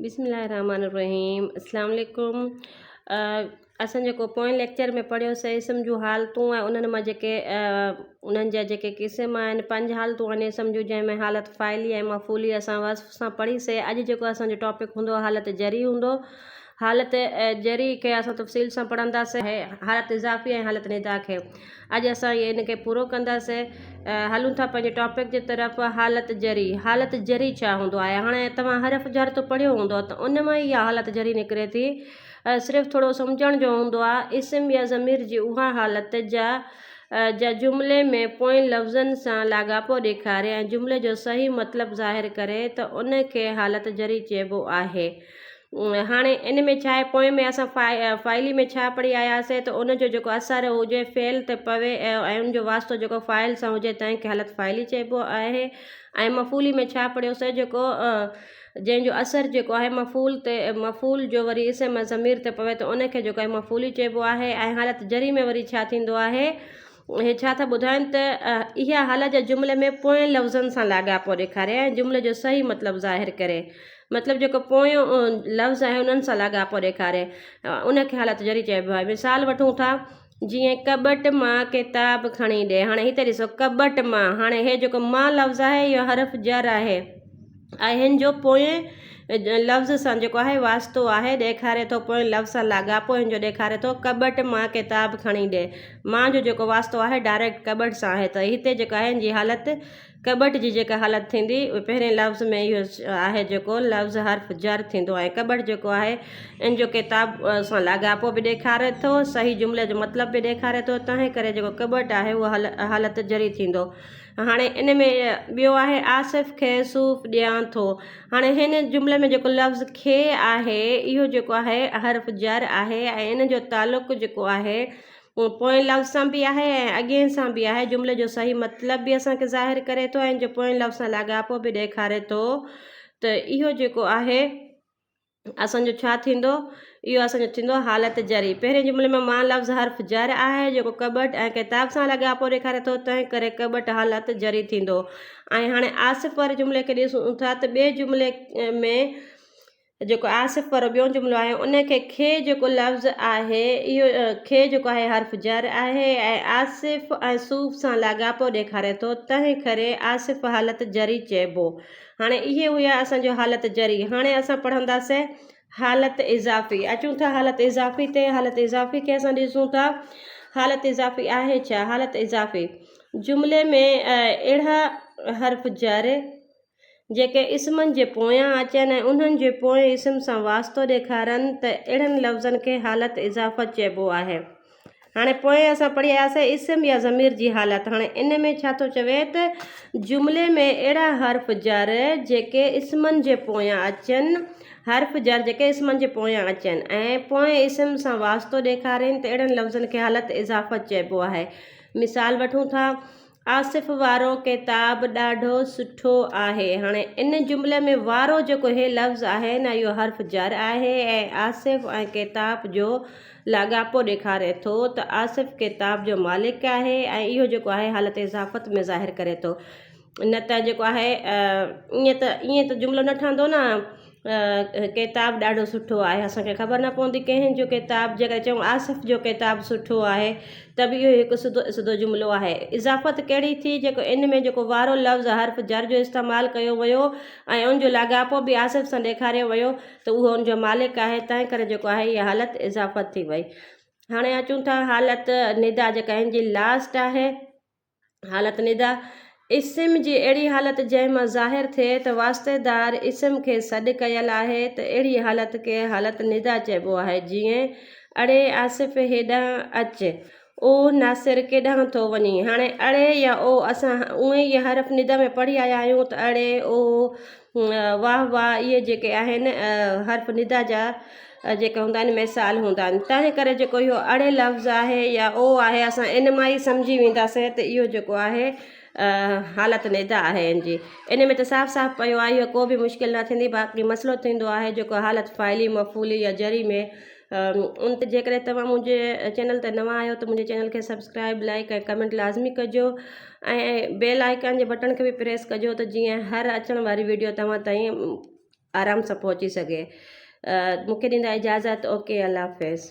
बिस्मिल्लाहिर्रहमानिर्रहीम अस्सलाम वालेकुम। असां जेको पोएं लेक्चर में पढ़ियोसीं इस्म जूं हालतूं ऐं उन्हनि मां जेके उन्हनि जा जेके क़िस्म आहिनि 5 हालतूं आहिनि इस्म जूं, जंहिंमें हालत फ़ाइली ऐं मफ़ूली असां वस्फ़ सां पढ़ीसीं। अॼु जेको असांजो टॉपिक हूंदो हालत जरी हूंदो। हालत जरी खे असां तफ़सील सां पढ़ंदासीं, हालत इज़ाफ़ी ऐं हालत निदा खे। अॼु असां इनखे पूरो कंदासीं। हलूं था पंहिंजे टॉपिक जी तरफ़। हालत जरी छा हूंदो आहे? हाणे तव्हां हरफ जर तो पढ़ियो हूंदो त उन मां ई इहा हालत जरी निकिरे थी। सिर्फ़ु थोरो सम्झण जो हूंदो आहे। इस्म या ज़मीर जी उहा हालत जा जुमिले में पोएं लफ़्ज़नि सां लाॻापो ॾेखारे ऐं जुमिले जो सही मतिलबु ज़ाहिर करे त उन खे हालत जरी चइबो आहे। हाणे इन में छा आहे, पोएं में असां फ़ाइली में छा पढ़ी आयासीं त उनजो जेको असरु हुजे फ़ेल ते पवे ऐं उनजो वास्तो जेको फ़ाइल सां हुजे तंहिंखे हालत फ़ाइली चइबो आहे। ऐं मफ़ूली में छा पढ़ियोसीं, जेको जंहिंजो असरु जेको आहे मफ़ूल जो वरी इस्म ज़मीर ते पवे त उनखे जेको आहे मफ़ूली चइबो आहे। ऐं हालत जरी में वरी छा थींदो आहे, हे छा था ॿुधाइनि त इहा हालत जे जुमिले में पोएं लफ़्ज़नि सां लाॻापो ॾेखारे ऐं जुमिले जो सही मतिलबु ज़ाहिर करे। मतिलबु जेको पोयों लफ़्ज़ आहे उन्हनि सां लाॻापो ॾेखारे, उनखे हालत जरी चइबो आहे। मिसाल वठूं था, जीअं कॿट मां किताब खणी ॾे। हाणे हिते ॾिसो, कॿट मां, हाणे हे जेको मां लफ़्ज़ आहे इहो हरफ जर आहे ऐं हिन जो पोएं लफ़्ज़ सां जेको आहे वास्तो आहे, ॾेखारे थो पोएं लफ़्ज़ सां लाॻापो हिन जो ॾेखारे थो। कॿट मां किताब खणी ॾे, मां जो जेको वास्तो आहे डायरेक्ट कॿट सां आहे, त हिते जेका आहे हिन जी हालत कॿट जी जेका हालत थींदी उहे पहिरें लफ़्ज़ में इहो आहे जेको लफ़्ज़ हर्फ़ जर थींदो आहे। कॿट जेको आहे इन जो किताब सां लाॻापो बि ॾेखारे थो, सही जुमिले जो मतिलबु बि ॾेखारे थो, तंहिं करे जेको कॿट आहे उहो हालत जरी थींदो। हाणे इन में ॿियो आहे आसिफ़ खे सूफ़ ॾियां थो। हाणे हिन जुमिले में जेको लफ़्ज़ खे आहे इहो जेको आहे हर्फ़ जर आहे ऐं इन जो तालुक़ु जेको आहे पोएं लफ़्ज़ सां बि आहे ऐं अॻे सां बि आहे। जुमिले जो सही मतिलबु बि असांखे ज़ाहिर करे थो ऐं जो पोएं लफ़्ज़ सां लाॻापो बि ॾेखारे थो। त इहो जेको आहे असांजो छा थींदो, इहो असांजो थींदो हालत जरी। पहिरें जुमिले में मां लफ़्ज़ हर्फ़ जर आहे जेको कॿट ऐं किताब सां लाॻापो ॾेखारे थो, तंहिं करे कॿट हालत जरी थींदो। ऐं हाणे आसिफ़ वारे जुमिले खे ॾिसूं था त ॿिए जुमिले में जेको आसिफ़ वारो ॿियो जुमिलो आहे उनखे खे जेको लफ़्ज़ आहे इहो खे जेको आहे हर्फ़ जर आहे ऐं आसिफ़ ऐं सूफ़ सां लाॻापो ॾेखारे थो, तंहिं करे आसिफ़ हालत जरी चइबो। हाणे इहे हुया असांजो हालत जरी। हाणे असां पढ़ंदासीं हालत इज़ाफ़ी। अचूं था हालत इज़ाफ़ी ते। हालत इज़ाफ़ी खे असां ॾिसूं था। हालत इज़ाफ़ी आहे छा? हालत इज़ाफ़ी जुमिले में अहिड़ा हर्फ़ जर जेके इस्मनि जे पोयां अचनि ऐं उन्हनि जे पोएं इस्म सां वास्तो ॾेखारनि त अहिड़नि लफ़्ज़नि खे हालत इज़ाफ़त चइबो आहे। हाणे पोएं असां पढ़ी आयासीं इस्म या ज़मीर जी हालत। हाणे इन में छा थो चवे त जुमिले में अहिड़ा हर्फ़ जर जेके इस्मनि जे पोयां अचनि, हर्फ़ जर जेके इस्मनि जे पोयां अचनि ऐं पोएं इस्म सां वास्तो ॾेखारनि त अहिड़नि लफ़्ज़नि खे हालत इज़ाफ़त चइबो आहे। मिसाल वठूं था, आसिफ़ वारो किताब ॾाढो सुठो आहे। हाणे इन जुमिले में वारो जेको हे लफ़्ज़ आहे न इहो हर्फ़ जर आहे ऐं आसिफ़ ऐं किताब जो लाॻापो ॾेखारे थो त आसिफ़ किताब जो मालिक आहे ऐं इहो जेको आहे हालत इज़ाफ़त में ज़ाहिर करे थो। न त जेको आहे ईअं त जुमिलो न ठहंदो न किताब ॾाढो सुठो आहे, असांखे ख़बर न पवंदी कंहिंजो किताब। जेकर चऊं आसिफ़ जो किताब सुठो आहे त बि इहो हिकु सिधो जुमिलो आहे। इज़ाफ़त कहिड़ी थी, जेको इन में जेको वारो लफ़्ज़ हर्फ़ जर जो इस्तेमालु कयो वियो ऐं उनजो लाॻापो बि आसिफ़ सां ॾेखारियो वियो त उहो उनजो मालिक आहे, तंहिं करे जेको आहे इहा हालत इज़ाफ़त थी वई। हाणे अचूं था हालत निदा, जेका हिन जी लास्ट आहे। हालत निदा इस्म जी अहिड़ी हालत जंहिं मां ज़ाहिर थिए त वास्तेदार इस्म खे सॾु कयल आहे त अहिड़ी हालत खे हालत निदा चइबो आहे। जीअं अड़े आसिफ़ हेॾां अच, ओ नासिर केॾांहुं थो वञी। हाणे अड़े या ओ असां उहे ई हर्फ़ निदा में पढ़ी आया आहियूं त अड़े, ओ, वाह वाह, इहे जेके आहिनि हर्फ़ निदा जा जेके हूंदा आहिनि मिसाल हूंदा आहिनि। तंहिं करे जेको इहो अड़े लफ़्ज़ आहे या ओ आहे, असां इन मां ई सम्झी वेंदासीं त इहो जेको आहे हालत निदा आहे हिन जी। इन में त साफ़ साफ़ पियो आहे, इहो को बि मुश्किल न थींदी। बाक़ी मसइलो थींदो आहे जेको हालत फ़ाइली मफ़ूली या जरी में। उन ते जेकॾहिं तव्हां मुंहिंजे चैनल ते नवां आहियो त मुंहिंजे चैनल खे सब्सक्राइब, लाइक ऐं कमेंट लाज़मी कजो ऐं बेल आइकन जे बटन खे बि प्रेस कजो त जीअं हर अचण वारी वीडियो तव्हां ताईं आराम सां पहुची सघे। मूंखे ॾींदा इजाज़त। ओके, अल्लाह हाफ़िज़।